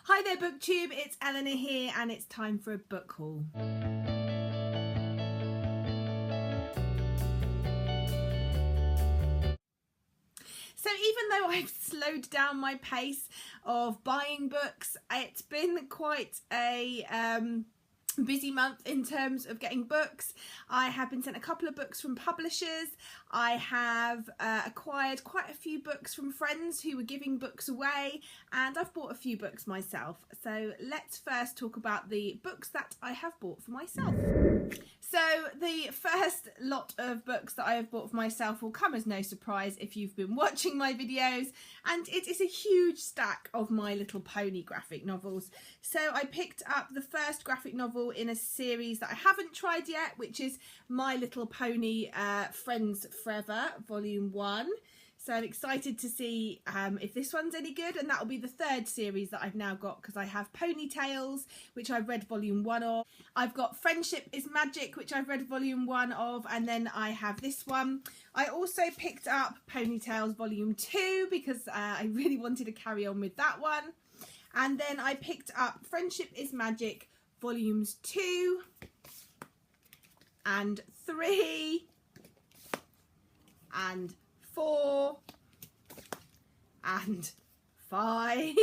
Hi there BookTube, it's Eleanor here and it's time for a book haul. So even though I've slowed down my pace of buying books, it's been quite a busy month in terms of getting books. I have been sent a couple of books from publishers. I have acquired quite a few books from friends who were giving books away, and I've bought a few books myself. So let's first talk about the books that I have bought for myself. So the first lot of books that I have bought for myself will come as no surprise if you've been watching my videos, and it is a huge stack of My Little Pony graphic novels. So I picked up the first graphic novel in a series that I haven't tried yet, which is My Little Pony Friends Forever Volume 1. So I'm excited to see if this one's any good, and that will be the third series that I've now got, because I have Ponytails, which I've read Volume 1 of. I've got Friendship is Magic, which I've read Volume 1 of, and then I have this one. I also picked up Ponytails Volume 2 because I really wanted to carry on with that one. And then I picked up Friendship is Magic Volumes 2 and 3 and 4 and 5.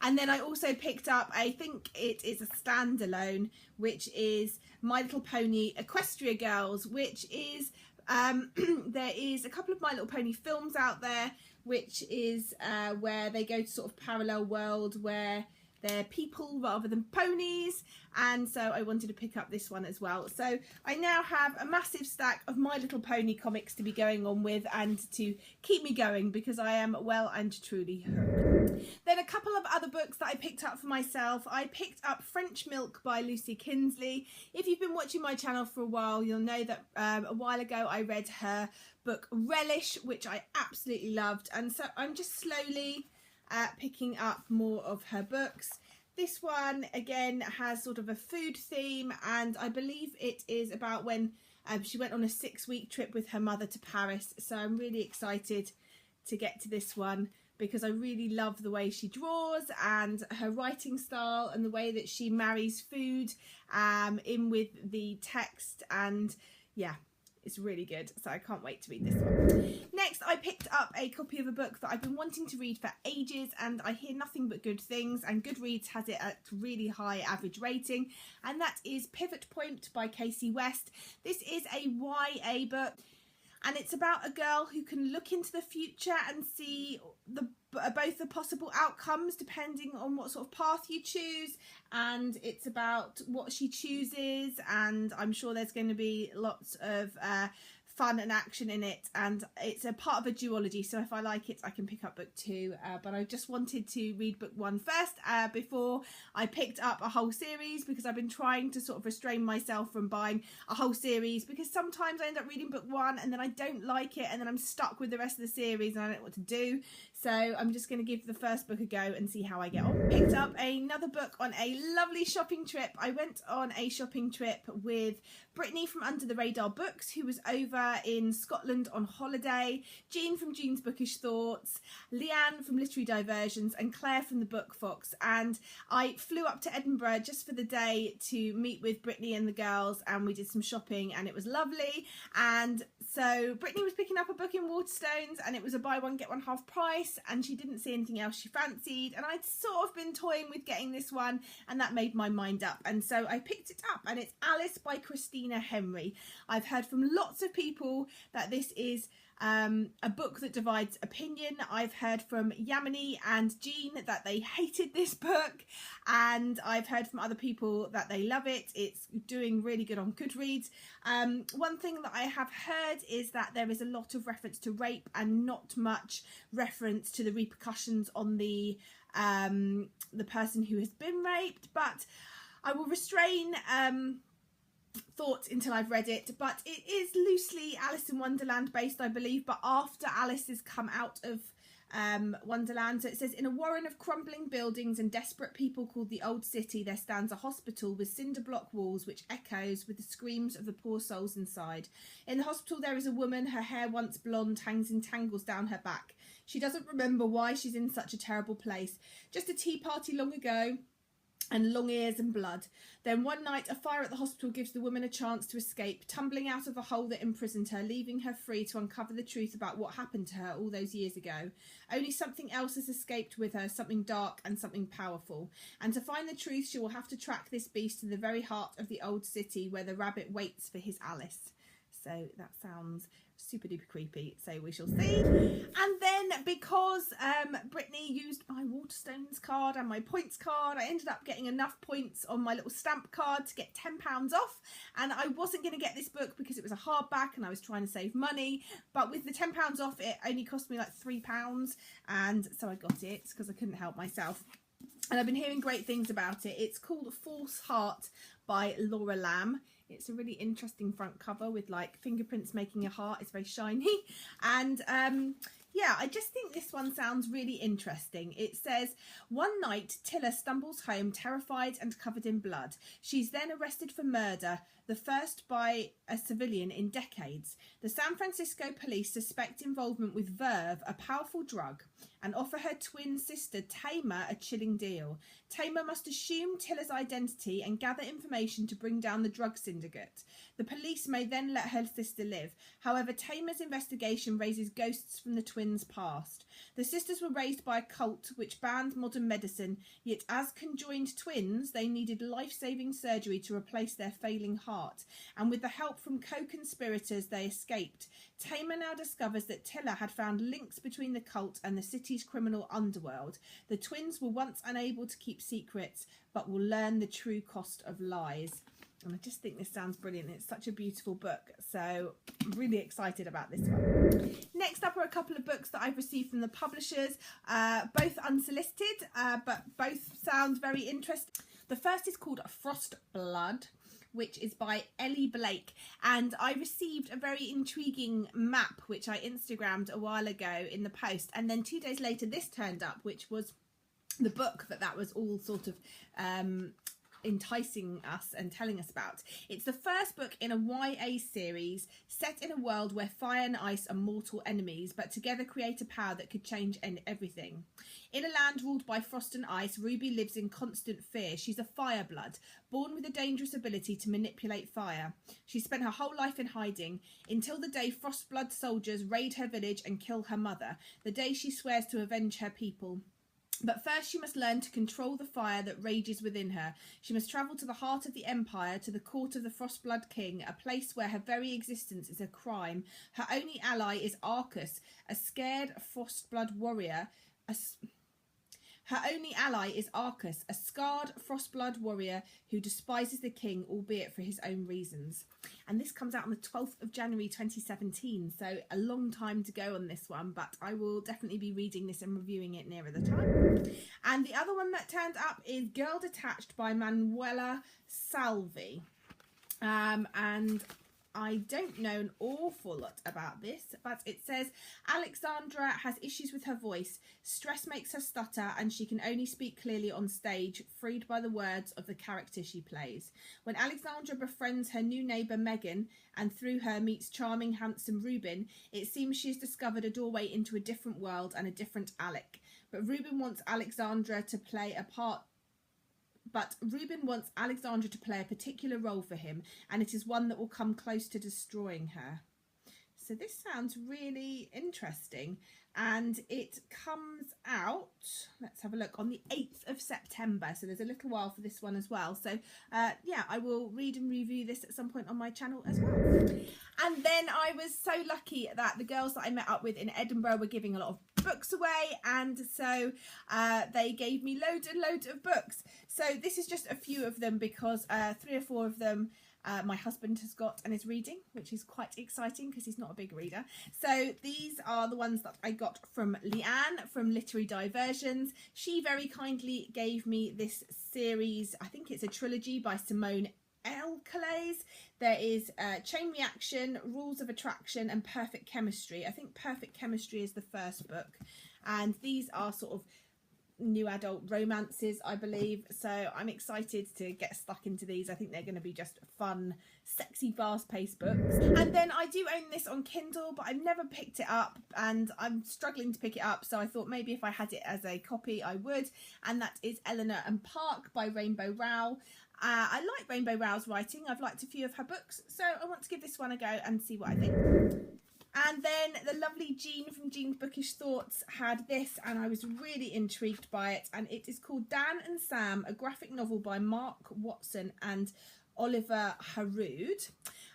And then I also picked up, I think it is a standalone, which is My Little Pony Equestria Girls, which is there is a couple of My Little Pony films out there, which is where they go to sort of parallel world where they're people rather than ponies, and so I wanted to pick up this one as well. So I now have a massive stack of My Little Pony comics to be going on with and to keep me going, because I am well and truly hooked. Then a couple of other books that I picked up for myself. I picked up French Milk by Lucy Kinsley. If you've been watching my channel for a while, you'll know that a while ago I read her book Relish, which I absolutely loved, and so I'm just slowly picking up more of her books. This one again has sort of a food theme, and I believe it is about when she went on a 6-week trip with her mother to Paris. So I'm really excited to get to this one, because I really love the way she draws and her writing style and the way that she marries food in with the text, and yeah, it's really good, so I can't wait to read this one. Next, I picked up a copy of a book that I've been wanting to read for ages, and I hear nothing but good things, and Goodreads has it at really high average rating, and that is Pivot Point by Casey West. This is a YA book, and it's about a girl who can look into the future and see both the possible outcomes depending on what sort of path you choose, and it's about what she chooses, and I'm sure there's going to be lots of fun and action in it, and it's a part of a duology, so if I like it I can pick up book 2, but I just wanted to read book 1 first before I picked up a whole series, because I've been trying to sort of restrain myself from buying a whole series, because sometimes I end up reading book 1 and then I don't like it, and then I'm stuck with the rest of the series and I don't know what to do. So I'm just going to give the first book a go and see how I get on. Picked up another book on a lovely shopping trip. I went on a shopping trip with Brittany from Under the Radar Books, who was over in Scotland on holiday, Jean from Jean's Bookish Thoughts, Leanne from Literary Diversions, and Claire from the Book Fox. And I flew up to Edinburgh just for the day to meet with Brittany and the girls, and we did some shopping, and it was lovely. And so Brittany was picking up a book in Waterstones, and it was a buy one get one half price, and she didn't see anything else she fancied, and I'd sort of been toying with getting this one, and that made my mind up, and so I picked it up, and it's Alice by Christina Henry. I've heard from lots of people that this is a book that divides opinion. I've heard from Yamini and Jean that they hated this book, and I've heard from other people that they love it. It's doing really good on Goodreads. One thing that I have heard is that there is a lot of reference to rape and not much reference to the repercussions on the person who has been raped, but I will restrain thought until I've read it. But it is loosely Alice in Wonderland based, I believe, but after Alice has come out of Wonderland. So it says, in a warren of crumbling buildings and desperate people called the Old City, there stands a hospital with cinder block walls which echoes with the screams of the poor souls inside. In the hospital there is a woman, her hair once blonde hangs in tangles down her back. She doesn't remember why she's in such a terrible place. Just a tea party long ago, and long ears and blood. Then one night, a fire at the hospital gives the woman a chance to escape, tumbling out of the hole that imprisoned her, leaving her free to uncover the truth about what happened to her all those years ago. Only something else has escaped with her, something dark and something powerful. And to find the truth, she will have to track this beast to the very heart of the old city where the rabbit waits for his Alice. So that sounds super duper creepy, so we shall see. And then because Brittany used my Waterstones card and my points card, I ended up getting enough points on my little stamp card to get £10 off, and I wasn't going to get this book because it was a hardback and I was trying to save money, but with the £10 off it only cost me like £3, and so I got it because I couldn't help myself. And I've been hearing great things about it. It's called False Heart by Laura Lamb. It's a really interesting front cover with like fingerprints making a heart. It's very shiny. And yeah, I just think this one sounds really interesting. It says, one night, Tilla stumbles home terrified and covered in blood. She's then arrested for murder, the first by a civilian in decades. The San Francisco police suspect involvement with Verve, a powerful drug, and offer her twin sister Tamer a chilling deal. Tamer must assume Tilla's identity and gather information to bring down the drug syndicate. The police may then let her sister live. However, Tamer's investigation raises ghosts from the twins' past. The sisters were raised by a cult which banned modern medicine, yet as conjoined twins, they needed life-saving surgery to replace their failing heart. And with the help from co-conspirators, they escaped. Tamer now discovers that Tilla had found links between the cult and the city's criminal underworld. The twins were once unable to keep secrets, but will learn the true cost of lies. And I just think this sounds brilliant. It's such a beautiful book, so I'm really excited about this one. Next up are a couple of books that I've received from the publishers, both unsolicited, but both sound very interesting. The first is called Frost Blood, which is by Ellie Blake, and I received a very intriguing map which I Instagrammed a while ago in the post, and then 2 days later this turned up, which was the book that was all sort of enticing us and telling us about. It's the first book in a YA series set in a world where fire and ice are mortal enemies, but together create a power that could change everything. In a land ruled by frost and ice, Ruby lives in constant fear. She's a fireblood, born with a dangerous ability to manipulate fire. She spent her whole life in hiding, until the day Frostblood soldiers raid her village and kill her mother, the day she swears to avenge her people. But first she must learn to control the fire that rages within her. She must travel to the heart of the Empire, to the court of the Frostblood King, a place where her very existence is a crime. Her only ally is Arcus, a scared Frostblood warrior. Her only ally is Arcus, a scarred Frostblood warrior who despises the king, albeit for his own reasons. And this comes out on the 12th of January 2017, so a long time to go on this one, but I will definitely be reading this and reviewing it nearer the time. And the other one that turned up is Girl Detached by Manuela Salvi. And I don't know an awful lot about this, but it says Alexandra has issues with her voice. Stress makes her stutter and she can only speak clearly on stage, freed by the words of the character she plays. When Alexandra befriends her new neighbour Megan and through her meets charming, handsome Ruben, it seems she has discovered a doorway into a different world and a different Alec. But Ruben wants Alexandra to play a particular role for him, and it is one that will come close to destroying her. So this sounds really interesting, and it comes out, let's have a look, on the 8th of September, so there's a little while for this one as well. So yeah, I will read and review this at some point on my channel as well. And then I was so lucky that the girls that I met up with in Edinburgh were giving a lot of books away, and so they gave me loads and loads of books. So this is just a few of them because 3 or 4 of them my husband has got and is reading, which is quite exciting because he's not a big reader. So these are the ones that I got from Leanne from Literary Diversions. She very kindly gave me this series. I think it's a trilogy by Simone L. Calais. There is Chain Reaction, Rules of Attraction and Perfect Chemistry. I think Perfect Chemistry is the first book, and these are sort of new adult romances, I believe. So I'm excited to get stuck into these. I think they're going to be just fun, sexy, fast-paced books. And then I do own this on Kindle, but I've never picked it up, and I'm struggling to pick it up, so I thought maybe if I had it as a copy I would. And that is Eleanor Park by Rainbow Rowell. I like Rainbow Rowell's writing. I've liked a few of her books, so I want to give this one a go and see what I think. And then the lovely Jean from Jean's Bookish Thoughts had this, and I was really intrigued by it. And it is called Dan and Sam, a graphic novel by Mark Watson and Oliver Harrood.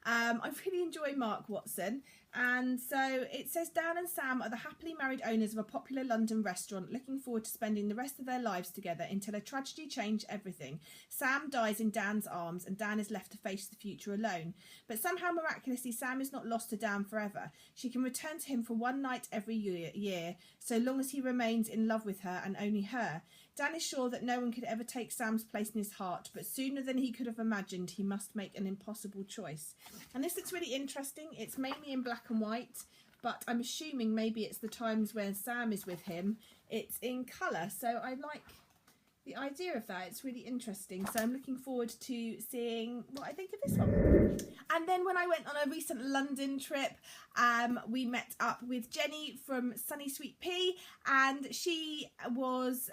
I really enjoy Mark Watson. And so it says Dan and Sam are the happily married owners of a popular London restaurant, looking forward to spending the rest of their lives together until a tragedy changed everything. Sam dies in Dan's arms and Dan is left to face the future alone. But somehow miraculously Sam is not lost to Dan forever. She can return to him for one night every year, so long as he remains in love with her and only her. Dan is sure that no one could ever take Sam's place in his heart, but sooner than he could have imagined, he must make an impossible choice. And this looks really interesting. It's mainly in black and white, but I'm assuming maybe it's the times when Sam is with him. It's in colour, so I like the idea of that. It's really interesting. So I'm looking forward to seeing what I think of this one. And then when I went on a recent London trip, we met up with Jenny from Sunny Sweet Pea, and she was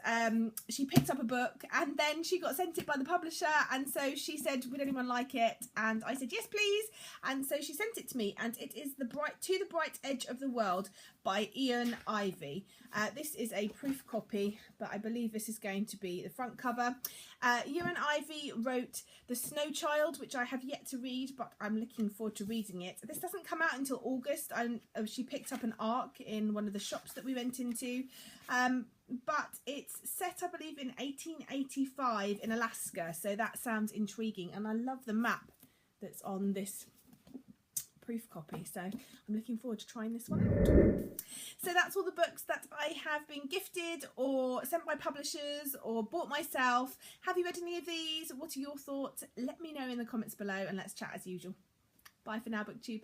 she picked up a book and then she got sent it by the publisher, and so she said, would anyone like it? And I said yes please, and so she sent it to me, and it is To the Bright Edge of the World by Ian Ivey. This is a proof copy, but I believe this is going to be the front cover. Ian Ivey wrote The Snow Child, which I have yet to read, but I'm looking forward to reading it. This doesn't come out until August. She picked up an ARC in one of the shops that we went into, but it's set, I believe, in 1885 in Alaska, so that sounds intriguing, and I love the map that's on this proof copy, so I'm looking forward to trying this one out. So that's all the books that I have been gifted or sent by publishers or bought myself. Have you read any of these? What are your thoughts? Let me know in the comments below, and let's chat as usual. Bye for now, BookTube.